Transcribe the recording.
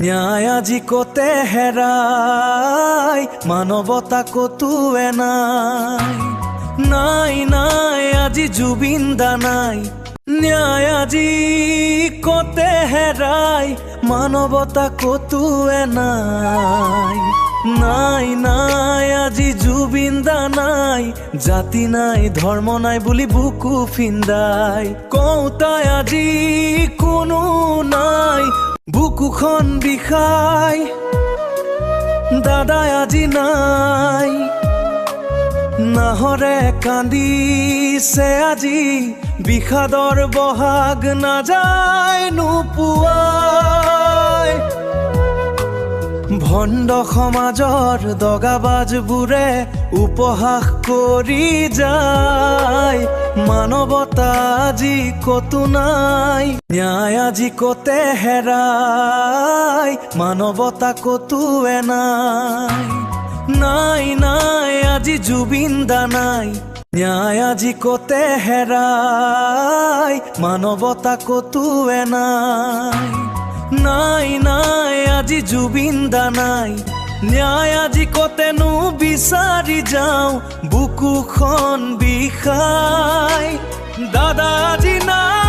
ন্যায় আজি কতে হেৰাই মানৱতা কতোৱে নাই নাই নাই আজি জুবিন দা নাই ন্যায় আজি কতে হেৰাই মানৱতা কতোৱে নাই নাই নাই আজি জুবিন দা নাই জাতি নাই ধৰ্ম নাই বুলি বুকু ফিন্দাই কওঁতাই আজি কোনো নাই বুকুখন বিষাই দাদাই আজি নাই নাহৰে কান্দিছে আজি বিষাদৰ বহাগ নাযায় নোপোৱাই ভণ্ড সমাজৰ দগাবাজবোৰে উপহাস কৰি যায় মানৱতা আজি কতো নাই ন্যায় আজি কতে হেৰাই মানৱতা কতোৱে নাই নাই নাই আজি জুবিন দা নাই ন্যায় আজি কতে হেৰাই মানৱতা কতোৱে নাই নাই নাই আজি জুবিন দা নাই ন্যায় আজি কতেনো বিচাৰি যাওঁ বুকুখন বিষাই দাদা আজি নাই।